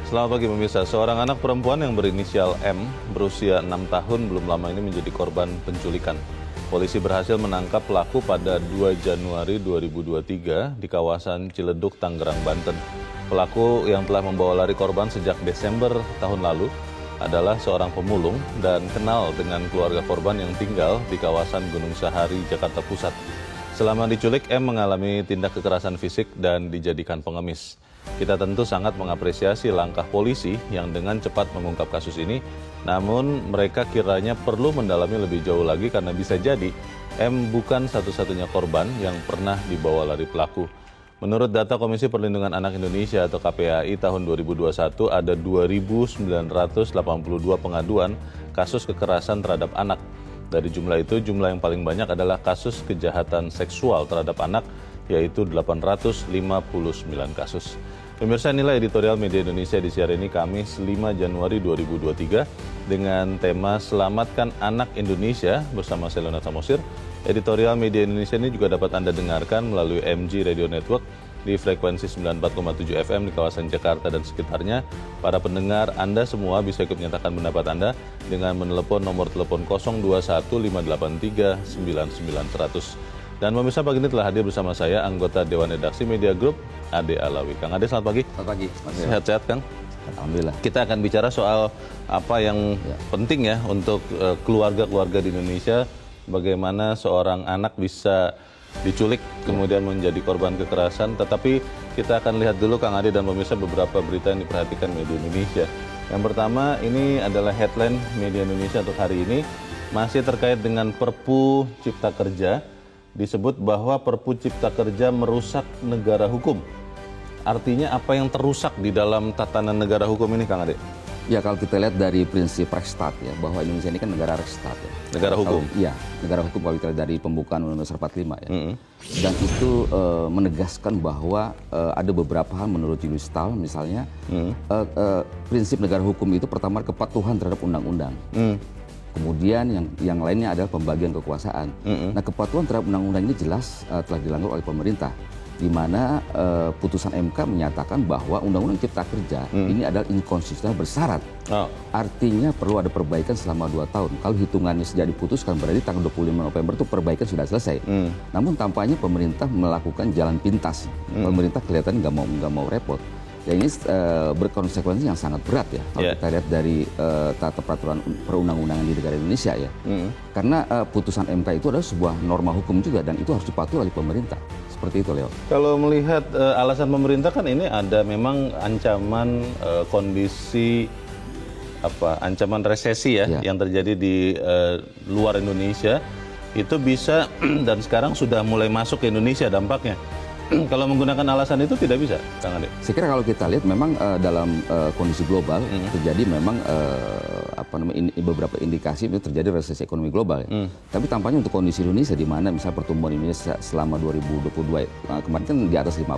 Selamat pagi pemirsa. Seorang anak perempuan yang berinisial M berusia 6 tahun belum lama ini menjadi korban penculikan. Polisi berhasil menangkap pelaku pada 2 Januari 2023 di kawasan Ciledug, Tangerang, Banten. Pelaku yang telah membawa lari korban sejak Desember tahun lalu adalah seorang pemulung dan kenal dengan keluarga korban yang tinggal di kawasan Gunung Sahari, Jakarta Pusat. Selama diculik, M mengalami tindak kekerasan fisik dan dijadikan pengemis. Kita tentu sangat mengapresiasi langkah polisi yang dengan cepat mengungkap kasus ini, namun mereka kiranya perlu mendalami lebih jauh lagi karena bisa jadi M bukan satu-satunya korban yang pernah dibawa lari pelaku. Menurut data Komisi Perlindungan Anak Indonesia atau KPAI tahun 2021 ada 2.982 pengaduan kasus kekerasan terhadap anak. Dari jumlah itu, jumlah yang paling banyak adalah kasus kejahatan seksual terhadap anak, yaitu 859 kasus. Pemirsa, inilah editorial Media Indonesia di siang ini Kamis 5 Januari 2023 dengan tema Selamatkan Anak Indonesia bersama saya Leonard Samosir. Editorial Media Indonesia ini juga dapat Anda dengarkan melalui MG Radio Network di frekuensi 94,7 FM di kawasan Jakarta dan sekitarnya. Para pendengar Anda semua bisa ikut menyatakan pendapat Anda dengan menelepon nomor telepon 0215839900. Dan pemirsa, pagi ini telah hadir bersama saya anggota Dewan Redaksi Media Group, Ade Alawi. Kang Ade, selamat pagi. Selamat pagi. Sehat-sehat, Kang? Alhamdulillah. Kita akan bicara soal apa yang penting ya untuk keluarga-keluarga di Indonesia, bagaimana seorang anak bisa diculik kemudian menjadi korban kekerasan. Tetapi kita akan lihat dulu, Kang Ade dan pemirsa, beberapa berita yang diperhatikan Media Indonesia. Yang pertama, ini adalah headline Media Indonesia untuk hari ini, masih terkait dengan Perpu Cipta Kerja. Disebut bahwa Perpu Cipta Kerja merusak negara hukum. Artinya apa yang terusak di dalam tatanan negara hukum ini, Kang Ade? Ya, kalau kita lihat dari prinsip Rechtsstaat ya, bahwa Indonesia ini kan negara Rechtsstaat ya. Negara hukum? Iya, negara hukum kalau kita lihat dari pembukaan Undang-Undang 45 ya. Dan itu menegaskan bahwa ada beberapa hal menurut Julius Stahl misalnya, prinsip negara hukum itu pertama kepatuhan terhadap undang-undang. Kemudian yang lainnya adalah pembagian kekuasaan. Nah, kepatuhan terhadap undang-undang ini jelas telah dilanggar oleh pemerintah, di mana putusan MK menyatakan bahwa Undang-Undang Cipta Kerja ini adalah inkonstitusional bersyarat. Artinya perlu ada perbaikan selama 2 tahun. Kalau hitungannya sejak diputuskan berarti tanggal 25 November itu perbaikan sudah selesai. Namun tampaknya pemerintah melakukan jalan pintas. Pemerintah kelihatan nggak mau repot. Dan ini berkonsekuensi yang sangat berat ya kalau kita lihat dari tata peraturan perundang-undangan di negara Indonesia ya. Karena putusan MK itu adalah sebuah norma hukum juga dan itu harus dipatuhi oleh pemerintah. Seperti itu, Leo. Kalau melihat alasan pemerintah kan ini ada memang ancaman kondisi ancaman resesi ya yang terjadi di luar Indonesia itu bisa dan sekarang sudah mulai masuk ke Indonesia dampaknya. Kalau menggunakan alasan itu tidak bisa, Kang Ade? Saya kira kalau kita lihat memang dalam kondisi global terjadi memang beberapa indikasi itu terjadi resesi ekonomi global. Tapi tampaknya untuk kondisi Indonesia di mana misalnya pertumbuhan Indonesia selama 2022 kemarin kan di atas 5%.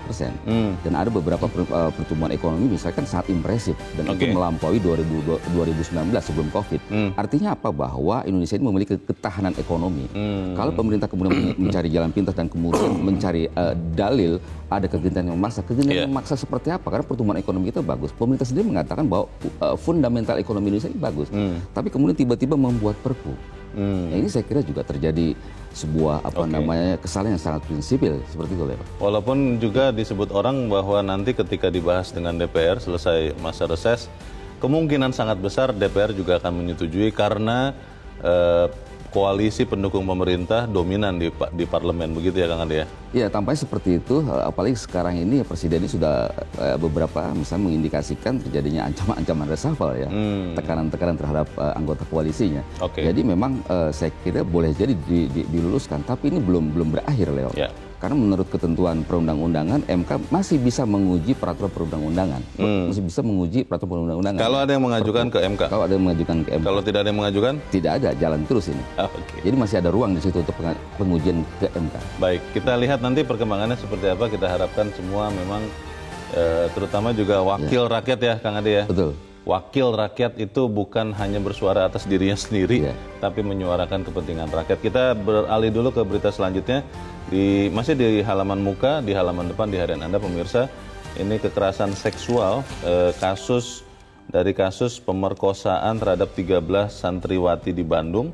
Dan ada beberapa pertumbuhan ekonomi misalkan sangat impresif dan itu melampaui 2019 sebelum Covid. Artinya apa? Bahwa Indonesia ini memiliki ketahanan ekonomi. Kalau pemerintah kemudian mencari jalan pintas dan kemudian mencari dalil ada kegentingan yang memaksa. Kegentingan yang memaksa seperti apa? Karena pertumbuhan ekonomi kita bagus. Pemerintah sendiri mengatakan bahwa fundamental ekonomi Indonesia ini bagus. Tapi kemudian tiba-tiba membuat perpu. Ini saya kira juga terjadi sebuah kesalahan yang sangat prinsipil seperti itu, Pak. Walaupun juga disebut orang bahwa nanti ketika dibahas dengan DPR selesai masa reses, kemungkinan sangat besar DPR juga akan menyetujui karena koalisi pendukung pemerintah dominan di parlemen, begitu ya, Kang Ade ya? Iya, tampaknya seperti itu. Apalagi sekarang ini Presiden ini sudah beberapa misalnya mengindikasikan terjadinya ancaman reshuffle ya, tekanan-tekanan terhadap anggota koalisinya. Jadi memang saya kira boleh jadi diluluskan, tapi ini belum berakhir, Leo. Karena menurut ketentuan perundang-undangan, MK masih bisa menguji peraturan perundang-undangan. Masih bisa menguji peraturan perundang-undangan. Kalau ada yang mengajukan ke MK? Kalau ada yang mengajukan ke MK. Kalau tidak ada yang mengajukan? Tidak ada, jalan terus ini. Jadi masih ada ruang di situ untuk pengujian ke MK. Baik, kita lihat nanti perkembangannya seperti apa. Kita harapkan semua memang, terutama juga wakil rakyat ya, Kang Ade ya? Betul. Wakil rakyat itu bukan hanya bersuara atas dirinya sendiri, tapi menyuarakan kepentingan rakyat. Kita beralih dulu ke berita selanjutnya. Masih di halaman muka, di halaman depan, di harian Anda pemirsa. Ini kekerasan seksual, kasus pemerkosaan terhadap 13 santriwati di Bandung.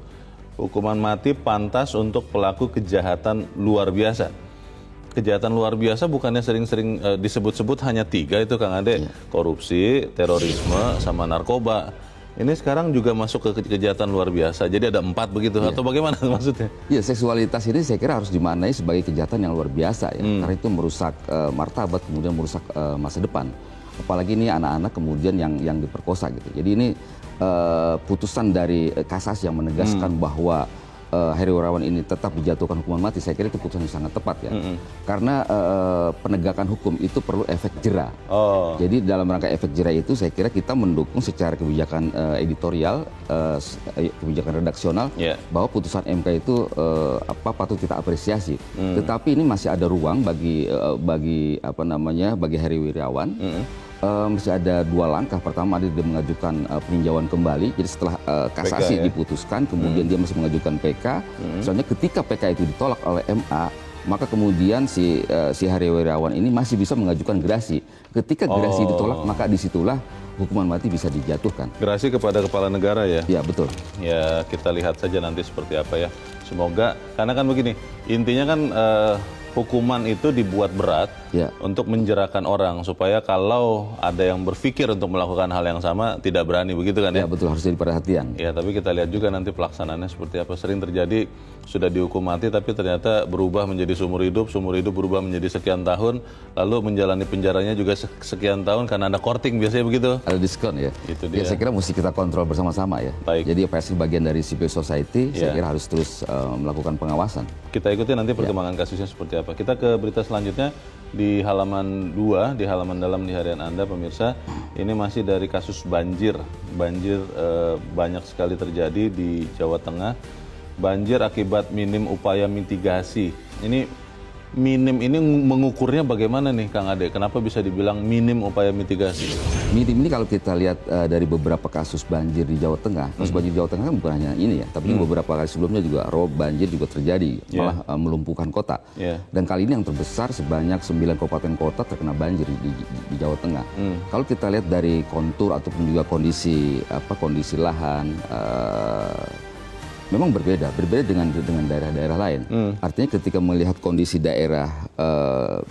Hukuman mati pantas untuk pelaku kejahatan luar biasa. Kejahatan luar biasa bukannya sering-sering disebut-sebut hanya 3 itu Kang Ade. Korupsi, terorisme, sama narkoba. Ini sekarang juga masuk ke kejahatan luar biasa. Jadi ada 4 begitu atau bagaimana maksudnya? Iya, seksualitas ini saya kira harus dimaknai sebagai kejahatan yang luar biasa ya. Karena itu merusak martabat, kemudian merusak masa depan. Apalagi ini anak-anak kemudian yang diperkosa gitu. Jadi ini putusan dari kasasi yang menegaskan bahwa Heri Wirawan ini tetap dijatuhkan hukuman mati, saya kira itu putusan yang sangat tepat ya. Karena penegakan hukum itu perlu efek jera. Jadi dalam rangka efek jera itu saya kira kita mendukung secara kebijakan editorial, kebijakan redaksional bahwa putusan MK itu patut kita apresiasi. Tetapi ini masih ada ruang bagi Heri Wirawan. Masih ada 2 langkah. Pertama dia mengajukan peninjauan kembali. Jadi setelah kasasi diputuskan, kemudian dia masih mengajukan PK. Soalnya ketika PK itu ditolak oleh MA, maka kemudian si Heri Wirawan ini masih bisa mengajukan gerasi. Ketika gerasi ditolak, maka disitulah hukuman mati bisa dijatuhkan. Gerasi kepada kepala negara ya? Ya, betul. Ya, kita lihat saja nanti seperti apa ya. Semoga, karena kan begini, intinya kan hukuman itu dibuat berat untuk menjerakan orang supaya kalau ada yang berpikir untuk melakukan hal yang sama tidak berani, begitu kan ya? Ya, betul, harus jadi perhatian. Ya, tapi kita lihat juga nanti pelaksanaannya seperti apa. Sering terjadi sudah dihukum mati tapi ternyata berubah menjadi seumur hidup berubah menjadi sekian tahun, lalu menjalani penjaranya juga sekian tahun karena ada courting, biasanya begitu. Ada diskon ya. Itu dia. Ya, saya kira mesti kita kontrol bersama-sama ya. Baik. Jadi PSI bagian dari civil society, saya kira harus terus melakukan pengawasan. Kita ikuti nanti perkembangan kasusnya seperti apa. Kita ke berita selanjutnya di halaman 2, di halaman dalam di harian Anda pemirsa. Ini masih dari kasus banjir. Banjir banyak sekali terjadi di Jawa Tengah. Banjir akibat minim upaya mitigasi. Ini minim ini mengukurnya bagaimana nih Kang Ade? Kenapa bisa dibilang minim upaya mitigasi? Minim ini kalau kita lihat dari beberapa kasus banjir di Jawa Tengah. Kasus banjir di Jawa Tengah kan bukan hanya ini ya, tapi beberapa kali sebelumnya juga banjir juga terjadi, malah melumpuhkan kota. Dan kali ini yang terbesar sebanyak 9 kabupaten kota terkena banjir di Jawa Tengah. Kalau kita lihat dari kontur ataupun juga kondisi lahan, memang berbeda dengan daerah-daerah lain. Artinya ketika melihat kondisi daerah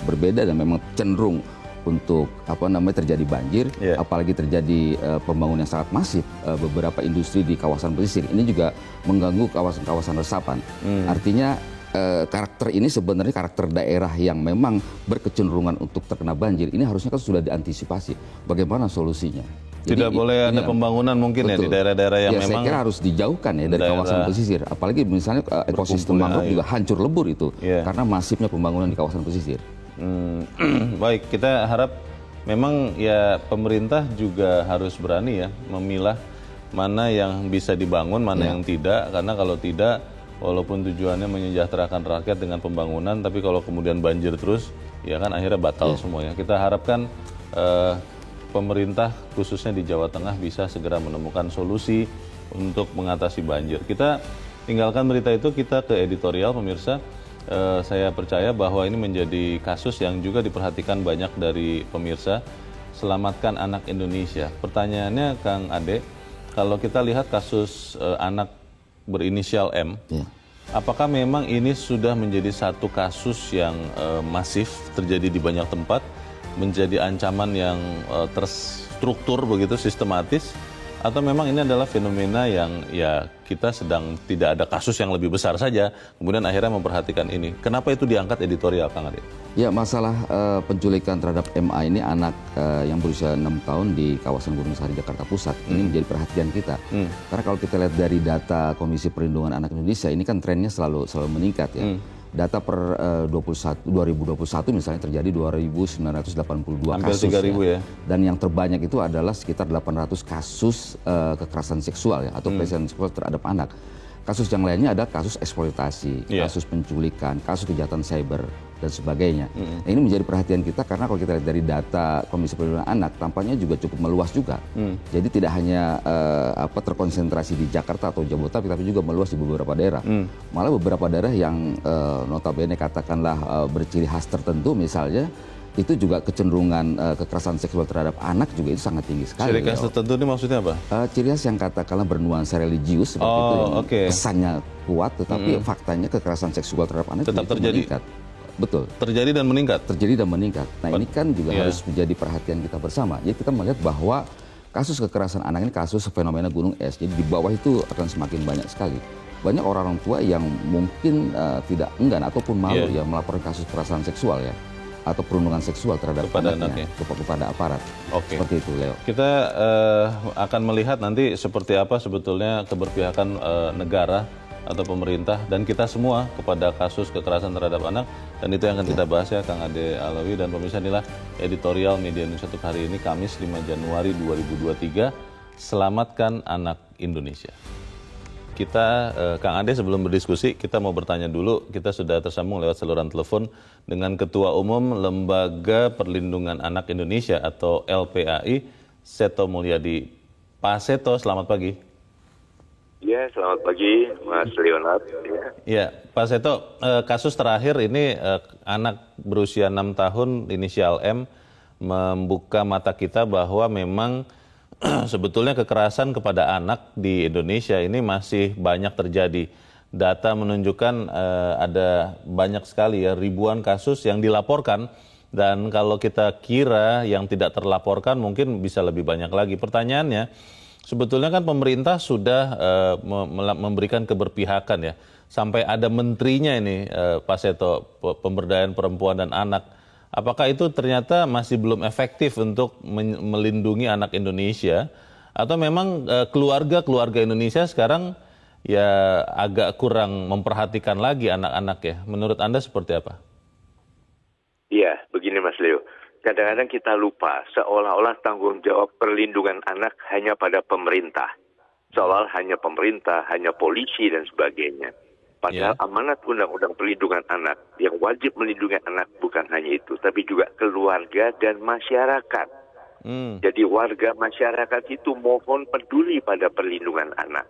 berbeda dan memang cenderung untuk terjadi banjir, apalagi terjadi pembangunan yang sangat masif beberapa industri di kawasan pesisir, ini juga mengganggu kawasan-kawasan resapan. Artinya karakter ini sebenarnya karakter daerah yang memang berkecenderungan untuk terkena banjir. Ini harusnya kan sudah diantisipasi. Bagaimana solusinya? Tidak boleh ada pembangunan mungkin ya di daerah-daerah yang memang saya kira harus dijauhkan ya dari kawasan pesisir. Apalagi misalnya ekosistem mangrove juga hancur lebur itu karena masifnya pembangunan di kawasan pesisir. Baik, kita harap memang ya pemerintah juga harus berani ya memilah mana yang bisa dibangun, mana yang tidak. Karena kalau tidak, walaupun tujuannya menyejahterakan rakyat dengan pembangunan, tapi kalau kemudian banjir terus, ya kan akhirnya batal semuanya. Kita harapkan pemerintah khususnya di Jawa Tengah bisa segera menemukan solusi untuk mengatasi banjir. Kita tinggalkan berita itu, kita ke editorial pemirsa. Saya percaya bahwa ini menjadi kasus yang juga diperhatikan banyak dari pemirsa. Selamatkan anak Indonesia. Pertanyaannya Kang Ade, kalau kita lihat kasus anak berinisial M, apakah memang ini sudah menjadi satu kasus yang masif terjadi di banyak tempat, menjadi ancaman yang terstruktur begitu, sistematis, atau memang ini adalah fenomena yang ya kita sedang tidak ada kasus yang lebih besar saja, kemudian akhirnya memperhatikan ini. Kenapa itu diangkat editorial, Kang Ade? Ya, masalah penculikan terhadap MA ini, anak yang berusia 6 tahun di kawasan Gunung Sari, Jakarta Pusat, ini menjadi perhatian kita. Karena kalau kita lihat dari data Komisi Perlindungan Anak Indonesia, ini kan trennya selalu meningkat ya. Data per 2021 misalnya terjadi 2.982 hampir kasus. 3.000 ya. Dan yang terbanyak itu adalah sekitar 800 kasus kekerasan seksual ya, atau pelecehan seksual terhadap anak. Kasus yang lainnya ada kasus eksploitasi, kasus penculikan, kasus kejahatan cyber, dan sebagainya. Nah, ini menjadi perhatian kita karena kalau kita lihat dari data Komisi Perlindungan Anak, tampaknya juga cukup meluas juga. Jadi tidak hanya terkonsentrasi di Jakarta atau Jabodetabek, tapi juga meluas di beberapa daerah. Malah beberapa daerah yang notabene katakanlah berciri khas tertentu, misalnya itu juga kecenderungan kekerasan seksual terhadap anak juga itu sangat tinggi sekali. Ciri khas tertentu ini maksudnya apa? Ciri khas yang katakanlah bernuansa religius seperti itu, yang kesannya kuat, tetapi faktanya kekerasan seksual terhadap anak tetap itu terjadi. meningkat. Betul. Terjadi dan meningkat. Terjadi dan meningkat. Nah ini kan juga harus menjadi perhatian kita bersama. Jadi kita melihat bahwa kasus kekerasan anak ini kasus fenomena gunung es. Jadi di bawah itu akan semakin banyak sekali. Banyak orang tua yang mungkin tidak enggan ataupun malu ya melaporkan kasus kekerasan seksual ya, atau perundungan seksual terhadap anaknya kepada aparat. Seperti itu, Leo. Kita akan melihat nanti seperti apa sebetulnya keberpihakan negara atau pemerintah dan kita semua kepada kasus kekerasan terhadap anak, dan itu yang akan kita bahas ya Kang Ade Alawi. Dan pemirsa, inilah editorial Media News untuk hari ini, Kamis 5 Januari 2023. Selamatkan anak Indonesia. Kita, Kang Ade, sebelum berdiskusi, kita mau bertanya dulu. Kita sudah tersambung lewat saluran telepon dengan Ketua Umum Lembaga Perlindungan Anak Indonesia atau LPAI, Seto Mulyadi. Pak Seto, selamat pagi. Ya, selamat pagi, Mas Leonard. Ya, Pak Seto, kasus terakhir ini anak berusia 6 tahun inisial M membuka mata kita bahwa memang sebetulnya kekerasan kepada anak di Indonesia ini masih banyak terjadi. Data menunjukkan ada banyak sekali ya, ribuan kasus yang dilaporkan, dan kalau kita kira yang tidak terlaporkan mungkin bisa lebih banyak lagi. Pertanyaannya, sebetulnya kan pemerintah sudah memberikan keberpihakan ya, sampai ada menterinya ini Pak Seto, pemberdayaan perempuan dan anak. Apakah itu ternyata masih belum efektif untuk melindungi anak Indonesia, atau memang keluarga Indonesia sekarang ya agak kurang memperhatikan lagi anak-anak ya? Menurut Anda seperti apa? Iya, begini Mas Leo. Kadang-kadang kita lupa, seolah-olah tanggung jawab perlindungan anak hanya pada pemerintah. Seolah hanya pemerintah, hanya polisi dan sebagainya. Padahal amanat Undang-Undang Perlindungan Anak yang wajib melindungi anak bukan hanya itu, tapi juga keluarga dan masyarakat. Jadi warga masyarakat itu mohon peduli pada perlindungan anak.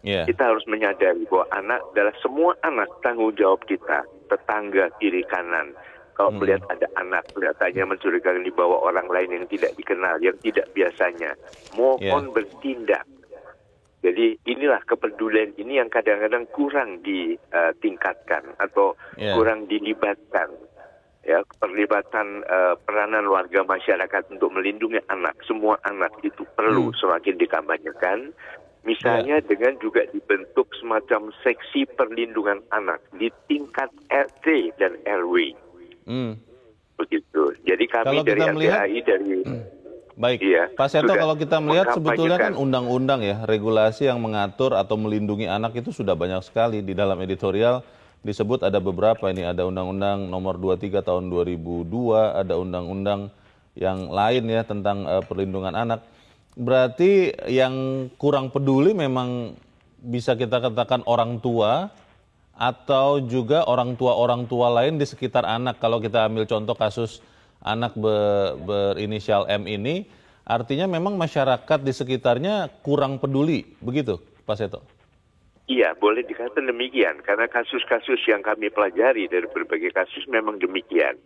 Kita harus menyadari bahwa anak adalah semua anak tanggung jawab kita, tetangga, kiri, kanan. Kalau melihat ada anak kelihatannya mencurigakan dibawa orang lain yang tidak dikenal, yang tidak biasanya, mohon bertindak. Jadi inilah kepedulian ini yang kadang-kadang kurang ditingkatkan atau kurang dilibatkan. Ya, perlibatan peranan warga masyarakat untuk melindungi anak, semua anak itu perlu semakin dikampanyekan. Misalnya dengan juga dibentuk semacam seksi perlindungan anak di tingkat RT dan RW. Begitu. Jadi kami kalau dari LPAI baik, Pak Seto, kalau kita melihat sebetulnya kan undang-undang ya, regulasi yang mengatur atau melindungi anak itu sudah banyak sekali. Di dalam editorial disebut ada beberapa, ini ada Undang-Undang Nomor 23 Tahun 2002, ada undang-undang yang lain ya tentang perlindungan anak. Berarti yang kurang peduli memang bisa kita katakan orang tua atau juga orang tua lain di sekitar anak. Kalau kita ambil contoh kasus anak berinisial M ini, artinya memang masyarakat di sekitarnya kurang peduli, begitu Pak Seto? Iya, boleh dikatakan demikian. Karena kasus-kasus yang kami pelajari dari berbagai kasus memang demikian.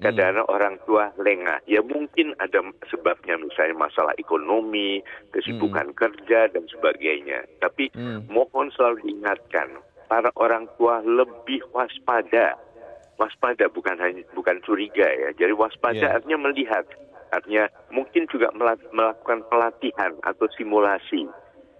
Kadang-kadang orang tua lengah. Ya mungkin ada sebabnya, misalnya masalah ekonomi, kesibukan kerja, dan sebagainya. Tapi mohon selalu diingatkan, para orang tua lebih waspada. Waspada bukan curiga ya. Jadi waspada artinya melihat. Artinya mungkin juga melakukan pelatihan atau simulasi.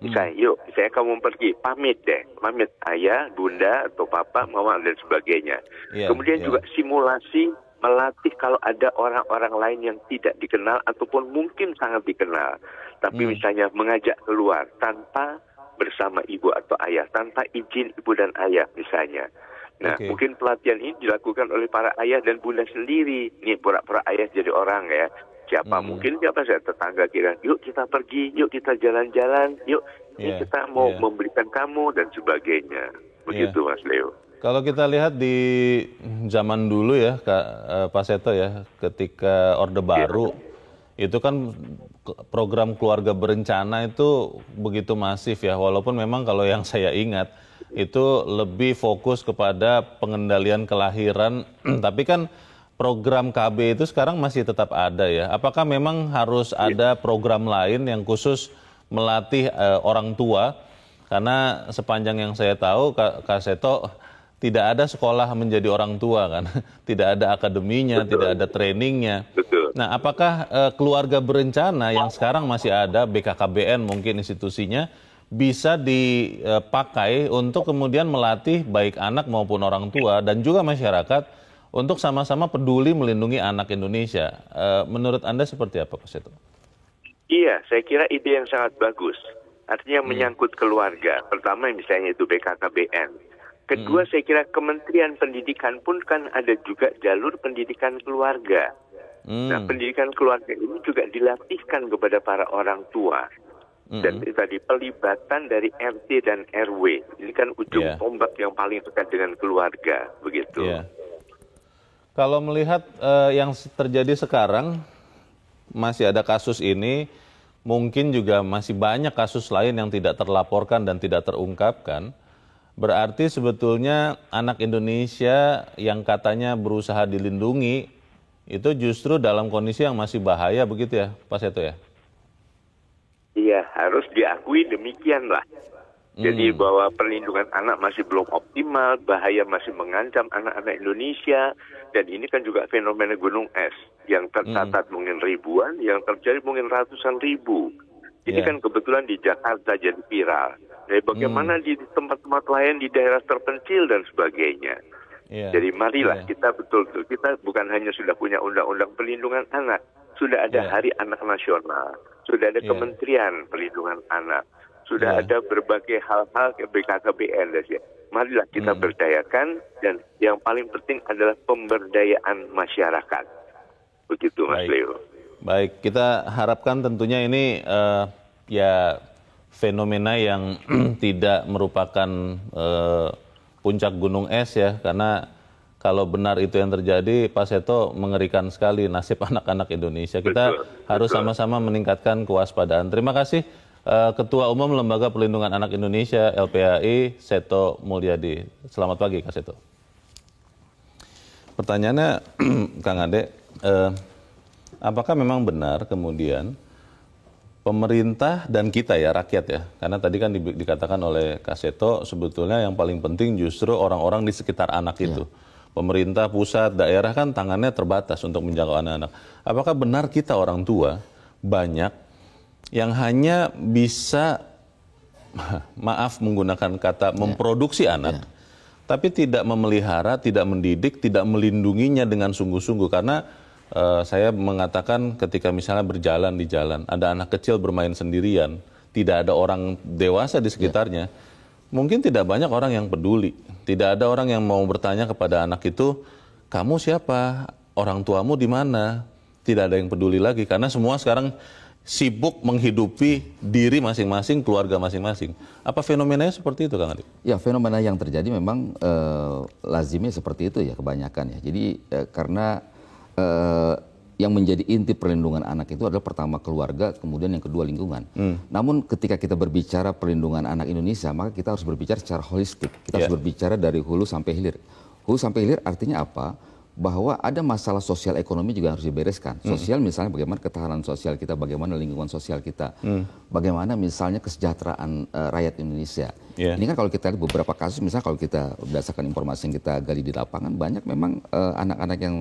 Misalnya, yuk, saya kamu pergi, pamit deh. Pamit ayah, bunda, atau papa, mama, dan sebagainya. Kemudian juga simulasi melatih kalau ada orang-orang lain yang tidak dikenal ataupun mungkin sangat dikenal. Tapi misalnya mengajak keluar tanpa bersama ibu atau ayah, tanpa izin ibu dan ayah misalnya. Nah, mungkin pelatihan ini dilakukan oleh para ayah dan bunda sendiri. Nih, pura-pura ayah jadi orang ya. Siapa mungkin siapa saya tetangga kira, yuk kita pergi, yuk kita jalan-jalan, yuk kita mau memberikan kamu dan sebagainya. Begitu Mas Leo. Kalau kita lihat di zaman dulu ya, Pak Seto ya, ketika Orde Baru, itu kan program keluarga berencana itu begitu masif ya, walaupun memang kalau yang saya ingat, itu lebih fokus kepada pengendalian kelahiran, tapi kan program KB itu sekarang masih tetap ada ya. Apakah memang harus ada program lain yang khusus melatih orang tua? Karena sepanjang yang saya tahu, Kak Seto, tidak ada sekolah menjadi orang tua kan, tidak ada akademinya, tidak ada trainingnya. Betul. Nah, apakah keluarga berencana yang sekarang masih ada, BKKBN mungkin institusinya, bisa dipakai untuk kemudian melatih baik anak maupun orang tua dan juga masyarakat untuk sama-sama peduli melindungi anak Indonesia. Menurut Anda seperti apa, Pak Seto? Iya, saya kira ide yang sangat bagus. Artinya menyangkut keluarga. Pertama misalnya itu BKKBN. Kedua, saya kira Kementerian Pendidikan pun kan ada juga jalur pendidikan keluarga. Nah, pendidikan keluarga ini juga dilatihkan kepada para orang tua. Dan tadi pelibatan dari RT dan RW. Ini kan ujung tombak yang paling dekat dengan keluarga, begitu. Kalau melihat yang terjadi sekarang, masih ada kasus ini, mungkin juga masih banyak kasus lain yang tidak terlaporkan dan tidak terungkapkan. Berarti sebetulnya anak Indonesia yang katanya berusaha dilindungi, itu justru dalam kondisi yang masih bahaya begitu ya, Pak Seto ya? Iya, harus diakui demikianlah. Jadi bahwa perlindungan anak masih belum optimal, bahaya masih mengancam anak-anak Indonesia, dan ini kan juga fenomena gunung es yang tercatat mungkin ribuan, yang terjadi mungkin ratusan ribu. Ini kan kebetulan di Jakarta jadi viral. Jadi bagaimana di tempat-tempat lain di daerah terpencil dan sebagainya. Jadi marilah kita betul-betul, kita bukan hanya sudah punya undang-undang perlindungan anak, sudah ada Hari Anak Nasional, sudah ada Kementerian Perlindungan Anak, sudah ada berbagai hal-hal ke BKKBN. Marilah kita berdayakan, dan yang paling penting adalah pemberdayaan masyarakat. Begitu, Mas Leo. Baik, kita harapkan tentunya ini ya fenomena yang tidak merupakan puncak gunung es ya, karena kalau benar itu yang terjadi, Pak Seto, mengerikan sekali nasib anak-anak Indonesia. Kita harus sama-sama meningkatkan kewaspadaan. Terima kasih Ketua Umum Lembaga Perlindungan Anak Indonesia LPAI, Seto Mulyadi. Selamat pagi, Kak Seto. Pertanyaannya, Kang Ade, apakah memang benar kemudian pemerintah dan kita ya, rakyat ya, karena tadi kan dikatakan oleh Kak Seto, sebetulnya yang paling penting justru orang-orang di sekitar anak itu. Pemerintah, pusat, daerah kan tangannya terbatas untuk menjangkau anak-anak. Apakah benar kita orang tua banyak yang hanya bisa, maaf menggunakan kata, memproduksi anak, tapi tidak memelihara, tidak mendidik, tidak melindunginya dengan sungguh-sungguh. Karena saya mengatakan ketika misalnya berjalan di jalan, ada anak kecil bermain sendirian, tidak ada orang dewasa di sekitarnya, mungkin tidak banyak orang yang peduli. Tidak ada orang yang mau bertanya kepada anak itu, kamu siapa? Orang tuamu di mana? Tidak ada yang peduli lagi, karena semua sekarang sibuk menghidupi diri masing-masing, keluarga masing-masing. Apa fenomenanya seperti itu, Kang Adi? Ya, fenomena yang terjadi memang lazimnya seperti itu ya, kebanyakan ya. Jadi karena yang menjadi inti perlindungan anak itu adalah pertama keluarga, kemudian yang kedua lingkungan. Namun ketika kita berbicara perlindungan anak Indonesia, maka kita harus berbicara secara holistik. Kita harus berbicara dari hulu sampai hilir. Hulu sampai hilir artinya apa? Bahwa ada masalah sosial ekonomi juga harus dibereskan. Sosial misalnya bagaimana ketahanan sosial kita, bagaimana lingkungan sosial kita, bagaimana misalnya kesejahteraan rakyat Indonesia. Ini kan kalau kita lihat beberapa kasus, misalnya kalau kita berdasarkan informasi yang kita gali di lapangan, banyak memang anak-anak yang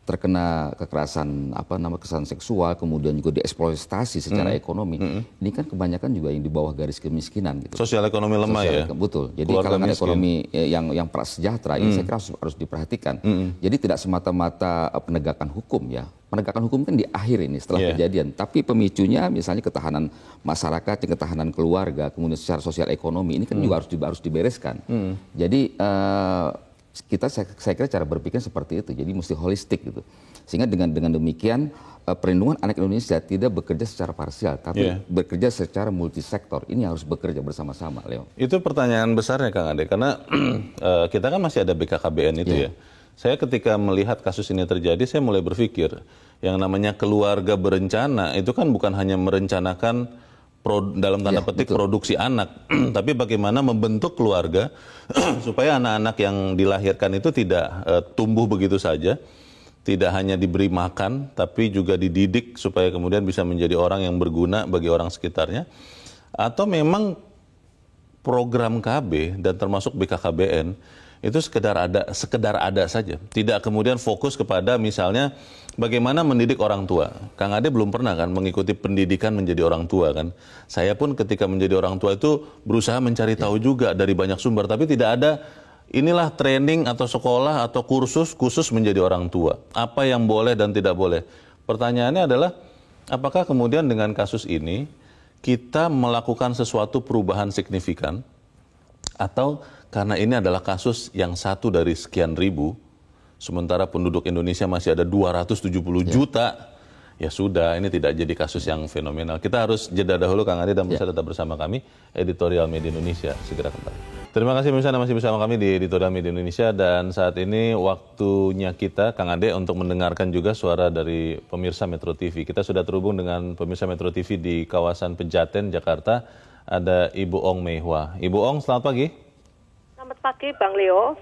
terkena kekerasan kekerasan seksual, kemudian juga dieksploitasi secara ekonomi. Ini kan kebanyakan juga yang di bawah garis kemiskinan gitu. Sosial ekonomi lemah ya. Betul. Jadi kalangan ekonomi yang prasejahtera ini saya kira harus diperhatikan. Jadi tidak semata-mata penegakan hukum ya. Penegakan hukum kan di akhir ini setelah kejadian. Tapi pemicunya misalnya ketahanan masyarakat, ketahanan keluarga, kemudian secara sosial ekonomi ini kan juga harus dibereskan. Jadi saya kira cara berpikir seperti itu, jadi mesti holistik gitu. Sehingga dengan demikian perlindungan anak Indonesia tidak bekerja secara parsial, tapi bekerja secara multisektor. Ini harus bekerja bersama-sama, Leo. Itu pertanyaan besarnya, Kang Ade, karena kita kan masih ada BKKBN itu ya. Saya ketika melihat kasus ini terjadi, saya mulai berpikir, yang namanya keluarga berencana itu kan bukan hanya merencanakan dalam tanda petik produksi anak, tapi bagaimana membentuk keluarga supaya anak-anak yang dilahirkan itu tidak tumbuh begitu saja, tidak hanya diberi makan, tapi juga dididik supaya kemudian bisa menjadi orang yang berguna bagi orang sekitarnya? Atau memang program KB dan termasuk BKKBN itu sekedar ada saja, tidak kemudian fokus kepada misalnya bagaimana mendidik orang tua. Kang Ade belum pernah kan mengikuti pendidikan menjadi orang tua kan. Saya pun ketika menjadi orang tua itu berusaha mencari tahu juga dari banyak sumber, tapi tidak ada inilah training atau sekolah atau kursus khusus menjadi orang tua. Apa yang boleh dan tidak boleh. Pertanyaannya adalah apakah kemudian dengan kasus ini kita melakukan sesuatu perubahan signifikan, atau karena ini adalah kasus yang satu dari sekian ribu, sementara penduduk Indonesia masih ada 270 juta, ya sudah, ini tidak jadi kasus yang fenomenal. Kita harus jeda dahulu, Kang Ade, dan bisa tetap bersama kami, Editorial Media Indonesia segera kembali. Terima kasih pemirsa masih bersama kami di Editorial Media Indonesia, dan saat ini waktunya kita, Kang Ade, untuk mendengarkan juga suara dari pemirsa Metro TV. Kita sudah terhubung dengan pemirsa Metro TV di kawasan Pejaten, Jakarta. Ada Ibu Ong Mehwa. Ibu Ong, selamat pagi. Selamat pagi Bang Leo.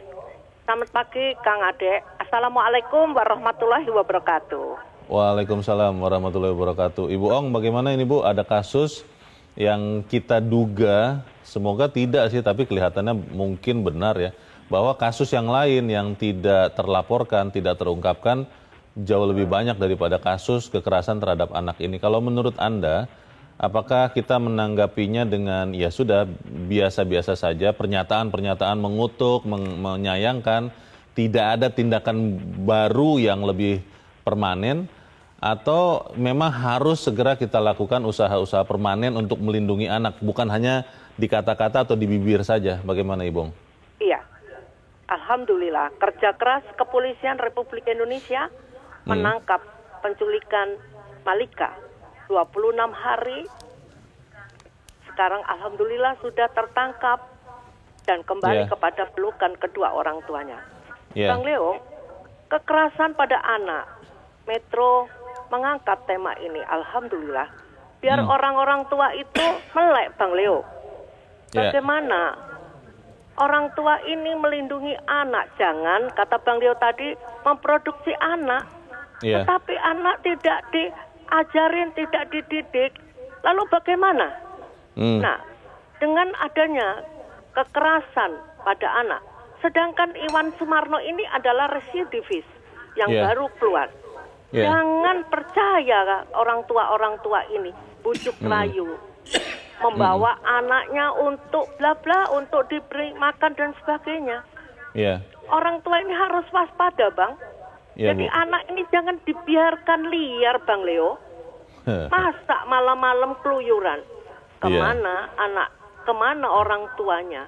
Selamat pagi Kang Ade. Assalamualaikum warahmatullahi wabarakatuh. Waalaikumsalam warahmatullahi wabarakatuh. Ibu Ong, bagaimana ini Bu? Ada kasus yang kita duga, semoga tidak sih, tapi kelihatannya mungkin benar ya, bahwa kasus yang lain yang tidak terlaporkan, tidak terungkapkan jauh lebih banyak daripada kasus kekerasan terhadap anak ini. Kalau menurut Anda, apakah kita menanggapinya dengan ya sudah biasa-biasa saja, pernyataan-pernyataan mengutuk, menyayangkan, tidak ada tindakan baru yang lebih permanen, atau memang harus segera kita lakukan usaha-usaha permanen untuk melindungi anak, bukan hanya di kata-kata atau di bibir saja? Bagaimana Ibu? Iya, alhamdulillah kerja keras Kepolisian Republik Indonesia menangkap penculikan Malika 26 hari. Sekarang alhamdulillah sudah tertangkap dan kembali kepada pelukan kedua orang tuanya. Bang Leo, kekerasan pada anak, Metro mengangkat tema ini, alhamdulillah. Biar orang-orang tua itu melek, Bang Leo. Bagaimana orang tua ini melindungi anak, jangan, kata Bang Leo tadi, memproduksi anak. Tetapi anak tidak diajarin, tidak dididik, lalu bagaimana? Nah, dengan adanya kekerasan pada anak, sedangkan Iwan Sumarno ini adalah residivis yang baru keluar. Jangan percaya orang tua ini bujuk rayu, membawa anaknya untuk bla bla, untuk diberi makan dan sebagainya. Orang tua ini harus waspada, Bang. Jadi Bu, anak ini jangan dibiarkan liar, Bang Leo. Masa malam-malam keluyuran? Kemana anak? Kemana orang tuanya?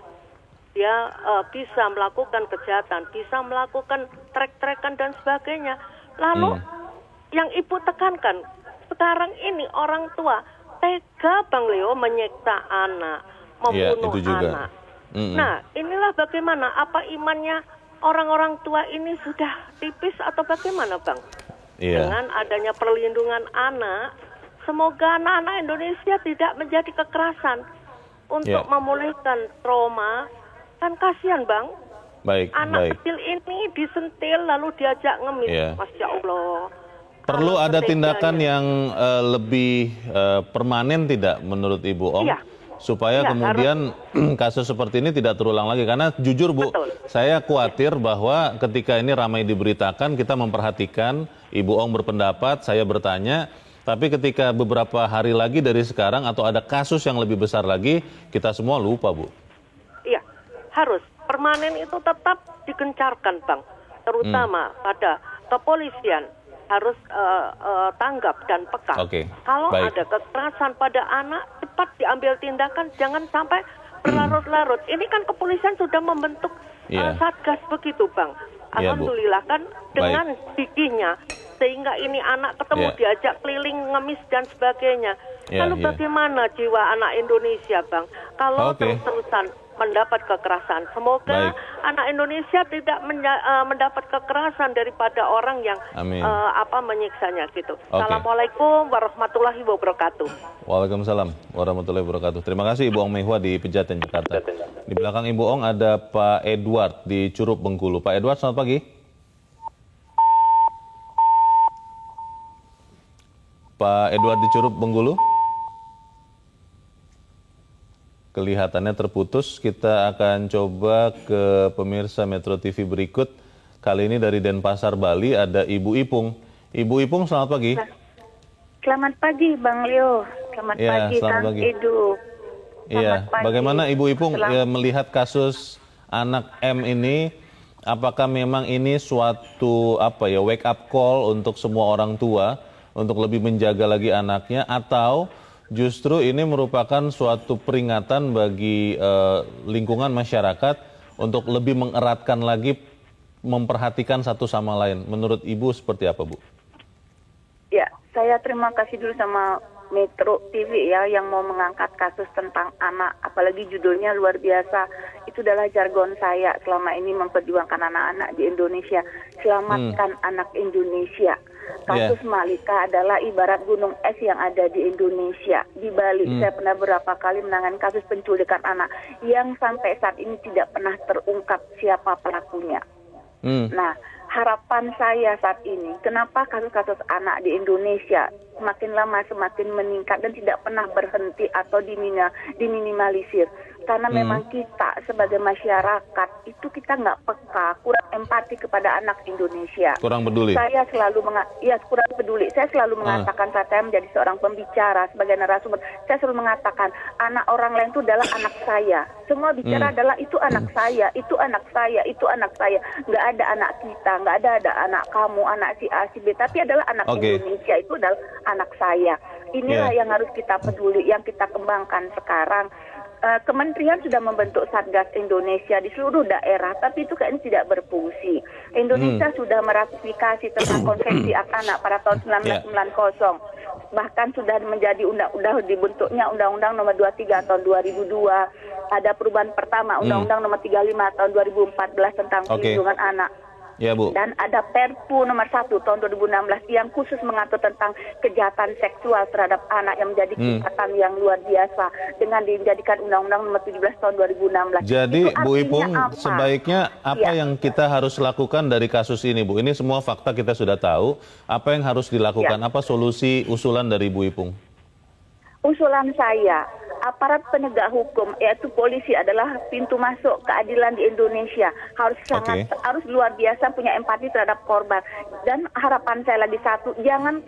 Dia bisa melakukan kejahatan, bisa melakukan trek-trekan dan sebagainya. Lalu yang Ibu tekankan, sekarang ini orang tua tega, Bang Leo, menyiksa anak, membunuh anak. Nah, inilah bagaimana, apa imannya orang-orang tua ini sudah tipis atau bagaimana, Bang? Dengan adanya perlindungan anak, semoga anak-anak Indonesia tidak menjadi kekerasan untuk memulihkan trauma. Kan kasihan, Bang. Anak kecil ini disentil lalu diajak ngemis. Masya Allah. Perlu ada tindakan yang lebih permanen tidak menurut Ibu Ong? Supaya kemudian kasus seperti ini tidak terulang lagi. Karena jujur Bu, saya khawatir bahwa ketika ini ramai diberitakan, kita memperhatikan, Ibu Ong berpendapat, saya bertanya, tapi ketika beberapa hari lagi dari sekarang atau ada kasus yang lebih besar lagi, kita semua lupa, Bu. Iya, harus. Permanen itu tetap digencarkan, Bang. Terutama pada kepolisian harus tanggap dan peka. Kalau ada kekerasan pada anak, cepat diambil tindakan, jangan sampai berlarut-larut. Ini kan kepolisian sudah membentuk satgas begitu, Bang. Alhamdulillah kan dengan giginya, sehingga ini anak ketemu diajak keliling, ngemis dan sebagainya. Lalu bagaimana jiwa anak Indonesia, Bang? Kalau terus-terusan mendapat kekerasan, semoga anak Indonesia tidak mendapat kekerasan daripada orang yang menyiksanya gitu. Assalamualaikum warahmatullahi wabarakatuh. Waalaikumsalam warahmatullahi wabarakatuh. Terima kasih Ibu Ong Mehwa di Pejaten, Jakarta. Di belakang Ibu Ong ada Pak Edward di Curup, Bengkulu. Pak Edward, selamat pagi. Pak Edward di Curug Bengkulu. Kelihatannya terputus. Kita akan coba ke pemirsa Metro TV berikut. Kali ini dari Denpasar, Bali, ada Ibu Ipung. Ibu Ipung, selamat pagi. Selamat pagi, Bang Leo. Selamat pagi, Kang Edu. Iya, bagaimana Ibu Ipung melihat kasus anak M ini? Apakah memang ini suatu wake up call untuk semua orang tua untuk lebih menjaga lagi anaknya, atau justru ini merupakan suatu peringatan bagi lingkungan masyarakat untuk lebih mengeratkan lagi, memperhatikan satu sama lain? Menurut Ibu seperti apa, Bu? Ya, saya terima kasih dulu sama Metro TV ya yang mau mengangkat kasus tentang anak, apalagi judulnya luar biasa. Itu adalah jargon saya selama ini memperjuangkan anak-anak di Indonesia. Selamatkan anak Indonesia. Kasus Malika adalah ibarat gunung es yang ada di Indonesia. Di Bali, saya pernah beberapa kali menangani kasus penculikan anak yang sampai saat ini tidak pernah terungkap siapa pelakunya. Nah, harapan saya saat ini, kenapa kasus-kasus anak di Indonesia semakin lama semakin meningkat dan tidak pernah berhenti atau diminimalisir? Karena memang kita sebagai masyarakat itu kita nggak peka, kurang empati kepada anak Indonesia. Kurang peduli. Saya selalu kurang peduli. Saya selalu mengatakan saat saya menjadi seorang pembicara sebagai narasumber, saya selalu mengatakan anak orang lain itu adalah anak saya. Semua bicara adalah itu anak saya, itu anak saya, itu anak saya. Nggak ada anak kita, nggak ada anak kamu, anak si A, si B, tapi adalah anak Indonesia, itu adalah anak saya. Inilah yang harus kita peduli, yang kita kembangkan sekarang. Kementerian sudah membentuk Satgas Indonesia di seluruh daerah, tapi itu kayaknya tidak berfungsi. Indonesia sudah meratifikasi tentang Konvensi Hak Anak pada tahun 1990. Bahkan sudah menjadi dibentuknya Undang-Undang Nomor 23 tahun 2002. Ada perubahan pertama Undang-Undang Nomor 35 tahun 2014 tentang perlindungan anak. Ya, Bu. Dan ada Perpu nomor 1 tahun 2016 yang khusus mengatur tentang kejahatan seksual terhadap anak yang menjadi kejahatan yang luar biasa dengan dijadikan Undang-Undang nomor 17 tahun 2016. Jadi Bu Ipung, sebaiknya apa yang kita harus lakukan dari kasus ini, Bu? Ini semua fakta kita sudah tahu. Apa yang harus dilakukan? Apa solusi usulan dari Bu Ipung? Usulan saya, aparat penegak hukum yaitu polisi adalah pintu masuk keadilan di Indonesia. Harus luar biasa punya empati terhadap korban. Dan harapan saya lagi satu, jangan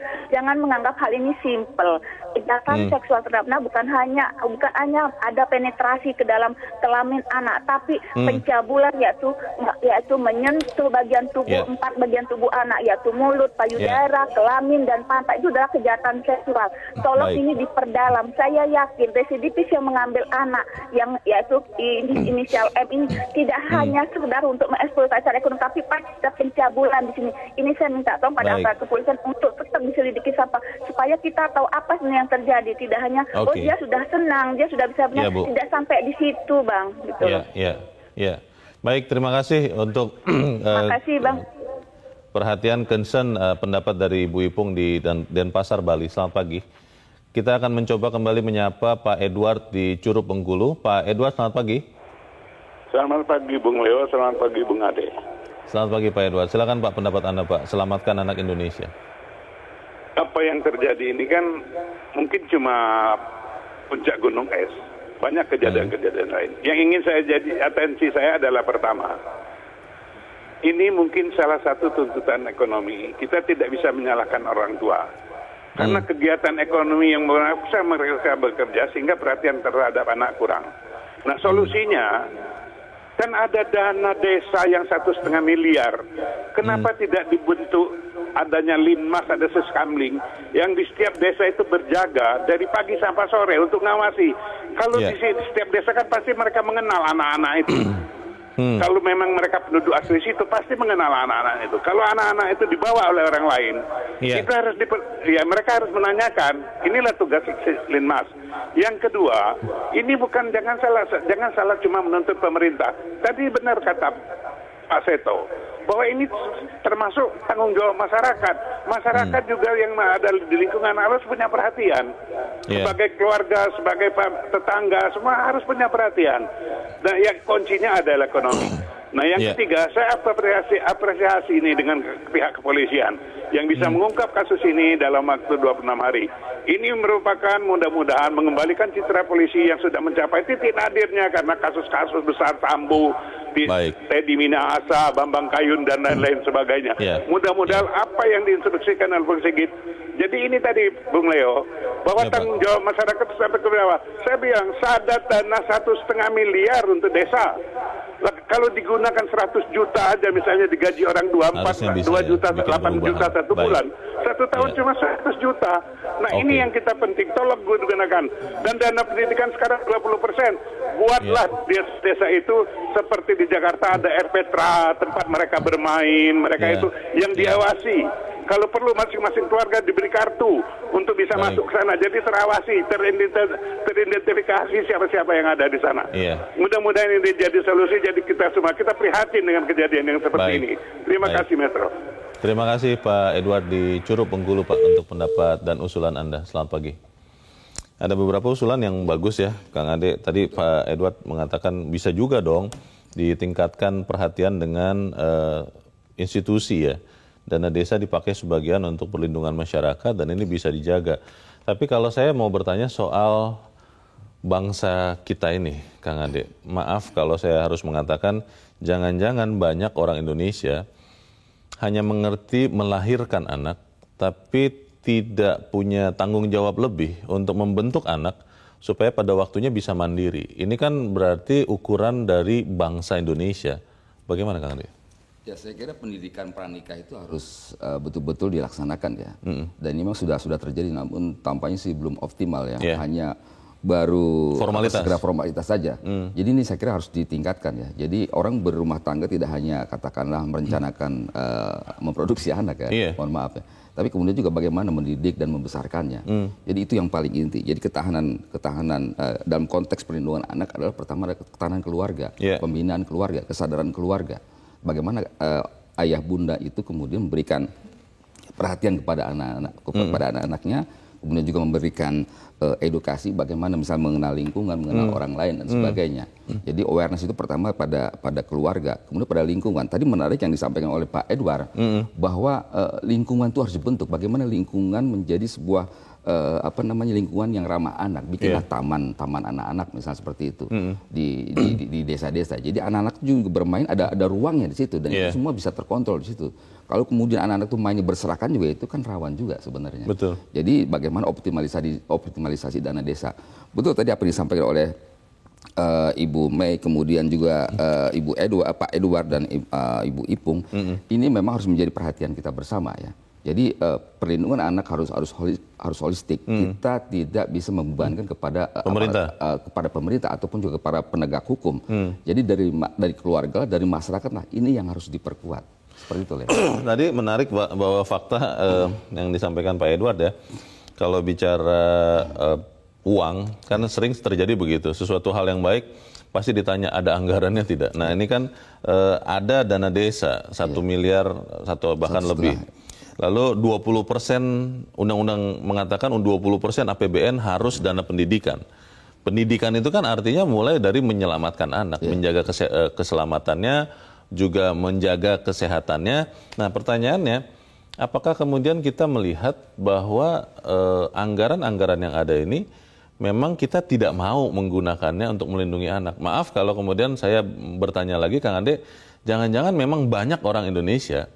menganggap hal ini simpel. Kejahatan seksual terhadap anak bukan hanya ada penetrasi ke dalam kelamin anak, tapi pencabulan yaitu menyentuh bagian tubuh 4 bagian tubuh anak, yaitu mulut, payudara, kelamin dan pantat. Itu adalah kejahatan seksual. Tolong ini diperdalam. Saya yakin residivis yang mengambil anak yang yaitu inisial M ini tidak hanya sekedar untuk mengeksploitasi secara ekonomi, tapi pada pencabulan di sini. Ini saya minta tolong pada aparat kepolisian untuk tetap diselidiki supaya kita tahu apa sebenarnya yang terjadi. Tidak hanya dia sudah senang, dia sudah bisa benar, tidak sampai di situ, Bang. Gitu. Ya. Baik, terima kasih untuk makasih, Bang. Perhatian concern pendapat dari Ibu Ipung di Denpasar, Bali. Selamat pagi. Kita akan mencoba kembali menyapa Pak Edward di Curug Bengkulu. Pak Edward, selamat pagi. Selamat pagi, Bung Leo. Selamat pagi, Bung Ade. Selamat pagi, Pak Edward. Silakan Pak, pendapat Anda, Pak. Selamatkan anak Indonesia. Apa yang terjadi ini kan mungkin cuma puncak gunung es. Banyak kejadian-kejadian lain. Yang ingin atensi saya adalah pertama, ini mungkin salah satu tuntutan ekonomi. Kita tidak bisa menyalahkan orang tua. Karena kegiatan ekonomi yang memaksa mereka bekerja sehingga perhatian terhadap anak kurang. Nah, solusinya kan ada dana desa yang 1,5 miliar. Kenapa tidak dibentuk adanya linmas, ada seskamling yang di setiap desa itu berjaga dari pagi sampai sore untuk ngawasi. Kalau di setiap desa kan pasti mereka mengenal anak-anak itu. Kalau memang mereka penduduk asli situ pasti mengenal anak-anak itu. Kalau anak-anak itu dibawa oleh orang lain, kita harus mereka harus menanyakan. Inilah tugas Linmas. Yang kedua, ini bukan jangan salah cuma menuntut pemerintah. Tadi benar kata Pak Seto bahwa ini termasuk tanggung jawab masyarakat. Masyarakat juga yang ada di lingkungan harus punya perhatian. Sebagai keluarga, sebagai tetangga, semua harus punya perhatian. Dan yang kuncinya adalah ekonomi. Nah, yang ketiga, saya apresiasi ini dengan pihak kepolisian yang bisa mengungkap kasus ini dalam waktu 26 hari. Ini merupakan mudah-mudahan mengembalikan citra polisi yang sudah mencapai titik nadirnya karena kasus-kasus besar Sambo, Teddy Minahasa, Bambang Kayun, dan lain-lain sebagainya. Mudah-mudahan apa yang diinstruksikan oleh Polisi Sigit. Jadi ini tadi, Bung Leo, bahwa tanggung jawab masyarakat sampai ke bawah. Saya bilang, sadar dana 1,5 miliar untuk desa. Kalau digunakan 100 juta aja misalnya digaji orang 2 juta, 8 juta satu bulan. Satu tahun cuma 100 juta. Nah ini yang kita penting, tolong gunakan. Dan dana pendidikan sekarang 20%. Buatlah desa itu seperti di Jakarta ada RPTRA, tempat mereka bermain, mereka itu yang diawasi. Kalau perlu masing-masing keluarga diberi kartu untuk bisa masuk ke sana. Jadi terawasi, teridentifikasi siapa-siapa yang ada di sana. Mudah-mudahan ini jadi solusi. Jadi kita semua kita prihatin dengan kejadian yang seperti ini. Terima kasih, Metro. Terima kasih Pak Edward di Curug Bengkulu, Pak, untuk pendapat dan usulan Anda. Selamat pagi. Ada beberapa usulan yang bagus ya, Kang Ade. Tadi Pak Edward mengatakan bisa juga dong ditingkatkan perhatian dengan institusi ya. Dana desa dipakai sebagian untuk perlindungan masyarakat dan ini bisa dijaga. Tapi kalau saya mau bertanya soal bangsa kita ini, Kang Ade, maaf kalau saya harus mengatakan jangan-jangan banyak orang Indonesia hanya mengerti melahirkan anak, tapi tidak punya tanggung jawab lebih untuk membentuk anak supaya pada waktunya bisa mandiri. Ini kan berarti ukuran dari bangsa Indonesia. Bagaimana Kang Ade? Ya, saya kira pendidikan pranikah itu harus betul-betul dilaksanakan ya. Dan ini memang sudah terjadi, namun tampaknya sih belum optimal ya. Hanya baru segera formalitas saja. Jadi ini saya kira harus ditingkatkan ya. Jadi orang berumah tangga tidak hanya katakanlah merencanakan memproduksi anak ya. Mohon maaf ya. Tapi kemudian juga bagaimana mendidik dan membesarkannya. Jadi itu yang paling inti. Jadi ketahanan dalam konteks perlindungan anak adalah pertama ketahanan keluarga, pembinaan keluarga, kesadaran keluarga. Bagaimana ayah bunda itu kemudian memberikan perhatian kepada anak-anaknya, kemudian juga memberikan edukasi bagaimana misal mengenal lingkungan, mengenal orang lain dan sebagainya. Jadi awareness itu pertama pada keluarga, kemudian pada lingkungan. Tadi menarik yang disampaikan oleh Pak Edward bahwa lingkungan itu harus dibentuk. Bagaimana lingkungan menjadi sebuah lingkungan yang ramah anak, bikinlah taman anak-anak misalnya seperti itu di desa-desa. Jadi anak-anak juga bermain ada ruangnya di situ dan itu semua bisa terkontrol di situ. Kalau kemudian anak-anak itu mainnya berserakan juga itu kan rawan juga sebenarnya. Betul. Jadi bagaimana optimalisasi dana desa. Betul tadi apa yang disampaikan oleh Ibu Mei, kemudian juga Pak Edward dan Ibu Ipung. Ini memang harus menjadi perhatian kita bersama ya. Jadi perlindungan anak harus holistik. Kita tidak bisa membebankan kepada pemerintah ataupun juga kepada penegak hukum. Jadi dari keluarga, dari masyarakat, nah ini yang harus diperkuat. Seperti itu, Leo. Tadi menarik bahwa fakta yang disampaikan Pak Edward ya. Kalau bicara uang, kan sering terjadi begitu. Sesuatu hal yang baik pasti ditanya ada anggarannya tidak. Nah ini kan ada dana desa 1 miliar atau bahkan lebih. Lalu 20% undang-undang mengatakan 20% APBN harus dana pendidikan. Pendidikan itu kan artinya mulai dari menyelamatkan anak, menjaga keselamatannya, juga menjaga kesehatannya. Nah pertanyaannya, apakah kemudian kita melihat bahwa anggaran-anggaran yang ada ini memang kita tidak mau menggunakannya untuk melindungi anak? Maaf kalau kemudian saya bertanya lagi, Kang Ade, jangan-jangan memang banyak orang Indonesia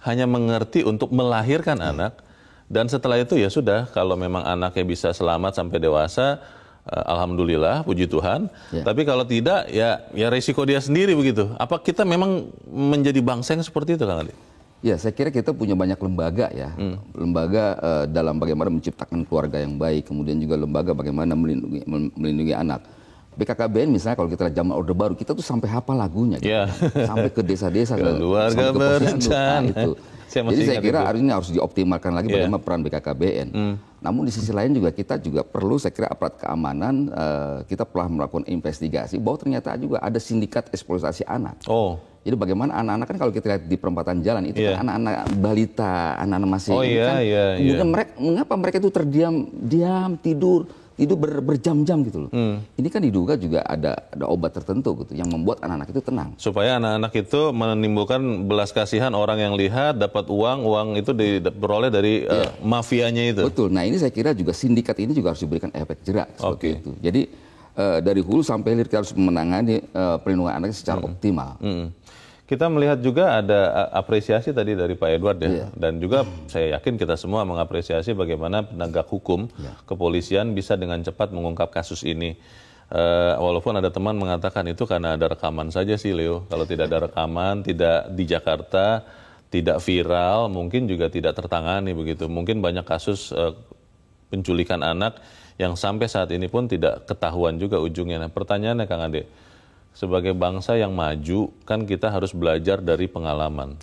hanya mengerti untuk melahirkan anak, dan setelah itu ya sudah, kalau memang anaknya bisa selamat sampai dewasa, alhamdulillah, puji Tuhan. Tapi kalau tidak, ya resiko dia sendiri begitu. Apa kita memang menjadi bangsa yang seperti itu, Kang Ade? Ya, saya kira kita punya banyak lembaga ya, lembaga dalam bagaimana menciptakan keluarga yang baik, kemudian juga lembaga bagaimana melindungi anak. BKKBN misalnya kalau kita lihat zaman Orde Baru, kita tuh sampai hafal lagunya, gitu. Sampai ke desa-desa, keluarga berencana. Itu. Jadi saya kira ini harus dioptimalkan lagi bagaimana peran BKKBN. Namun di sisi lain juga kita juga perlu, saya kira aparat keamanan, kita telah melakukan investigasi bahwa ternyata juga ada sindikat eksploitasi anak. Jadi bagaimana anak-anak kan kalau kita lihat di perempatan jalan itu kan anak-anak balita, anak-anak masih kemudian mereka, mengapa mereka itu terdiam, tidur itu berjam-jam gitu loh. Ini kan diduga juga ada obat tertentu gitu yang membuat anak-anak itu tenang. Supaya anak-anak itu menimbulkan belas kasihan orang yang lihat dapat uang itu diperoleh dari mafianya itu. Betul. Nah ini saya kira juga sindikat ini juga harus diberikan efek jerak seperti itu. Jadi dari hulu sampai hilir kita harus menangani perlindungan anak secara optimal. Kita melihat juga ada apresiasi tadi dari Pak Edward ya, dan juga saya yakin kita semua mengapresiasi bagaimana penegak hukum, kepolisian bisa dengan cepat mengungkap kasus ini. Walaupun ada teman mengatakan itu karena ada rekaman saja sih Leo, kalau tidak ada rekaman, tidak di Jakarta, tidak viral, mungkin juga tidak tertangani begitu. Mungkin banyak kasus penculikan anak yang sampai saat ini pun tidak ketahuan juga ujungnya. Nah pertanyaannya Kang Ade, sebagai bangsa yang maju, kan kita harus belajar dari pengalaman.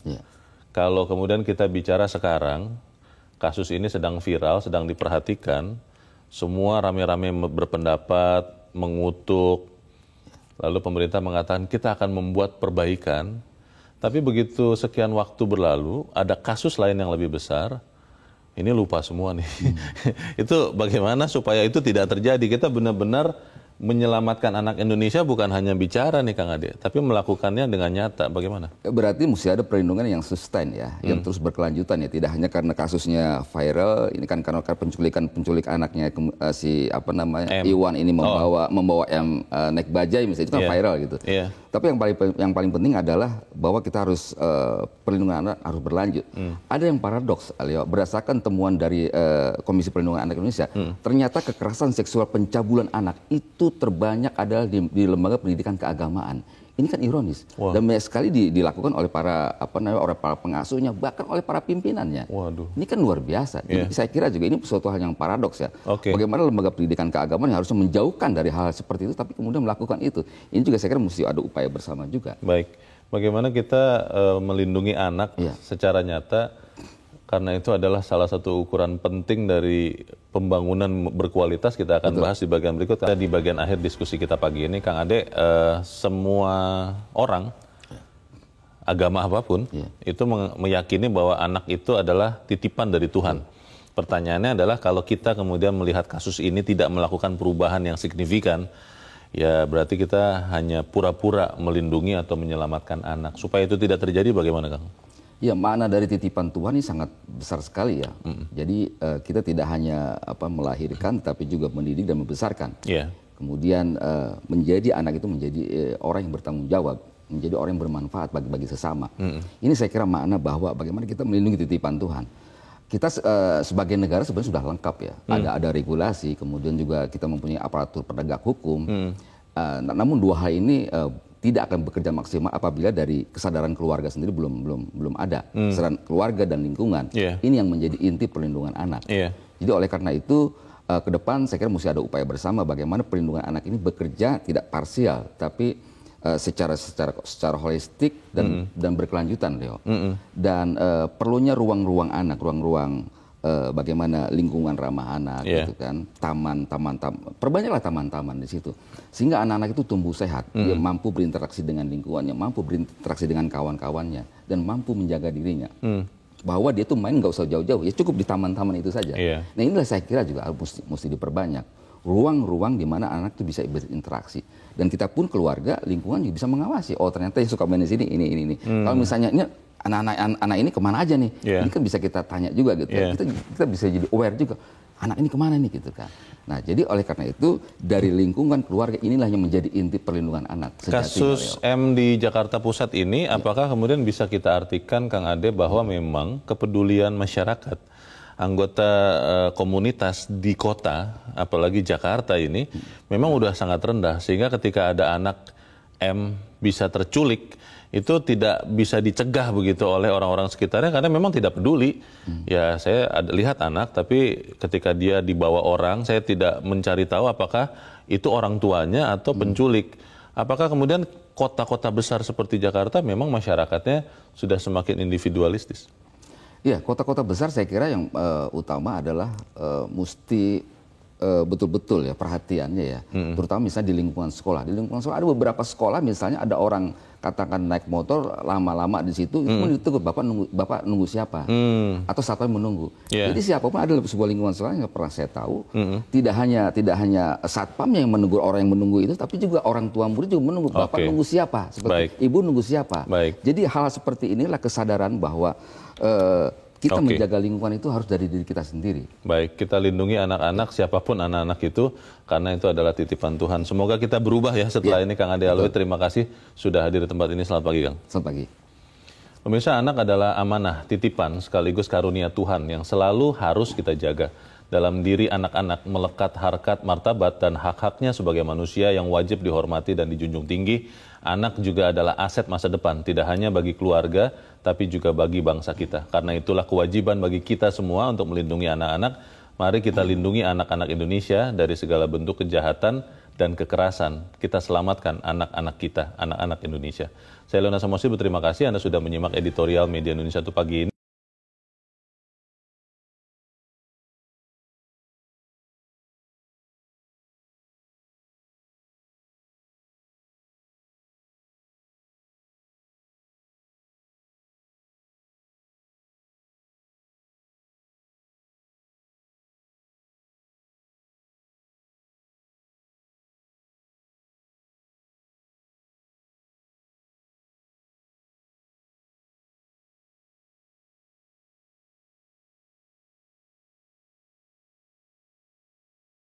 Kalau kemudian kita bicara sekarang, kasus ini sedang viral, sedang diperhatikan, semua rame-rame berpendapat, mengutuk, lalu pemerintah mengatakan kita akan membuat perbaikan, tapi begitu sekian waktu berlalu, ada kasus lain yang lebih besar, ini lupa semua nih. Itu bagaimana supaya itu tidak terjadi, kita benar-benar menyelamatkan anak Indonesia bukan hanya bicara nih Kang Ade, tapi melakukannya dengan nyata. Bagaimana? Berarti mesti ada perlindungan yang sustain ya, yang terus berkelanjutan ya. Tidak hanya karena kasusnya viral, ini kan karena penculik anaknya si Iwan ini membawa M naik bajai misalnya, itu kan viral gitu. Tapi yang paling penting adalah bahwa kita harus perlindungan anak harus berlanjut. Ada yang paradoks, Leo, berdasarkan temuan dari Komisi Perlindungan Anak Indonesia, ternyata kekerasan seksual pencabulan anak itu terbanyak adalah di lembaga pendidikan keagamaan. Ini kan ironis. Dan banyak sekali dilakukan oleh para pengasuhnya, bahkan oleh para pimpinannya. Ini kan luar biasa. Jadi saya kira juga ini suatu hal yang paradoks ya. Bagaimana lembaga pendidikan keagamaan yang harusnya menjauhkan dari hal seperti itu, tapi kemudian melakukan itu. Ini juga saya kira mesti ada upaya bersama juga. Baik. Bagaimana kita melindungi anak secara nyata, karena itu adalah salah satu ukuran penting dari pembangunan berkualitas. Kita akan bahas di bagian berikut. Di bagian akhir diskusi kita pagi ini, Kang Ade, semua orang, agama apapun, itu meyakini bahwa anak itu adalah titipan dari Tuhan. Pertanyaannya adalah kalau kita kemudian melihat kasus ini tidak melakukan perubahan yang signifikan, ya berarti kita hanya pura-pura melindungi atau menyelamatkan anak. Supaya itu tidak terjadi, bagaimana Kang? Ya, makna dari titipan Tuhan ini sangat besar sekali ya. Jadi kita tidak hanya melahirkan, tapi juga mendidik dan membesarkan. Kemudian menjadi anak itu menjadi orang yang bertanggung jawab, menjadi orang yang bermanfaat bagi sesama. Ini saya kira makna bahwa bagaimana kita melindungi titipan Tuhan. Kita sebagai negara sebenarnya sudah lengkap ya. Ada regulasi, kemudian juga kita mempunyai aparatur penegak hukum. Namun dua hal ini tidak akan bekerja maksimal apabila dari kesadaran keluarga sendiri belum ada. Kesadaran keluarga dan lingkungan. Ini yang menjadi inti perlindungan anak. Jadi oleh karena itu ke depan saya kira mesti ada upaya bersama bagaimana perlindungan anak ini bekerja tidak parsial, tapi secara holistik dan berkelanjutan, Leo. Dan perlunya ruang-ruang anak, ruang-ruang bagaimana lingkungan ramah anak, gitu kan, taman, perbanyaklah taman-taman di situ, sehingga anak-anak itu tumbuh sehat, dia mampu berinteraksi dengan lingkungannya, mampu berinteraksi dengan kawan-kawannya, dan mampu menjaga dirinya. Bahwa dia tuh main nggak usah jauh-jauh, ya cukup di taman-taman itu saja. Nah inilah saya kira juga mesti diperbanyak ruang-ruang di mana anak itu bisa berinteraksi, dan kita pun keluarga, lingkungan juga bisa mengawasi. Oh ternyata yang suka main di sini ini. Kalau misalnya anak ini kemana aja nih? Ini kan bisa kita tanya juga gitu. Kita bisa jadi aware juga. Anak ini kemana nih gitu kan? Nah jadi oleh karena itu dari lingkungan keluarga inilah yang menjadi inti perlindungan anak. Kasus M di Jakarta Pusat ini, apakah kemudian bisa kita artikan Kang Ade bahwa memang kepedulian masyarakat, anggota komunitas di kota, apalagi Jakarta ini, memang udah sangat rendah, sehingga ketika ada anak M bisa terculik, itu tidak bisa dicegah begitu oleh orang-orang sekitarnya karena memang tidak peduli. Ya saya lihat anak, tapi ketika dia dibawa orang, saya tidak mencari tahu apakah itu orang tuanya atau penculik. Apakah kemudian kota-kota besar seperti Jakarta memang masyarakatnya sudah semakin individualistis? Ya, kota-kota besar saya kira yang utama adalah mesti betul-betul ya perhatiannya ya, terutama misalnya di lingkungan sekolah. Di lingkungan sekolah ada beberapa sekolah misalnya ada orang katakan naik motor lama-lama di situ, itu ditegur, bapak nunggu siapa? Atau siapa yang menunggu? Jadi siapapun ada sebuah lingkungan sekolah yang pernah saya tahu, tidak hanya satpam yang menegur orang yang menunggu itu, tapi juga orang tua murid juga menunggu, bapak nunggu siapa? Seperti ibu nunggu siapa? Jadi hal seperti inilah kesadaran bahwa kita menjaga lingkungan itu harus dari diri kita sendiri. Baik, kita lindungi anak-anak, siapapun anak-anak itu, karena itu adalah titipan Tuhan. Semoga kita berubah ya setelah ini, Kang Ade Alwi. Terima kasih sudah hadir di tempat ini. Selamat pagi, Kang. Selamat pagi. Pemirsa, anak adalah amanah, titipan, sekaligus karunia Tuhan yang selalu harus kita jaga. Dalam diri anak-anak melekat harkat, martabat, dan hak-haknya sebagai manusia yang wajib dihormati dan dijunjung tinggi. Anak juga adalah aset masa depan, tidak hanya bagi keluarga, tapi juga bagi bangsa kita. Karena itulah kewajiban bagi kita semua untuk melindungi anak-anak. Mari kita lindungi anak-anak Indonesia dari segala bentuk kejahatan dan kekerasan. Kita selamatkan anak-anak kita, anak-anak Indonesia. Saya Leona Samosir, berterima kasih Anda sudah menyimak editorial Media Indonesia 1 pagi ini.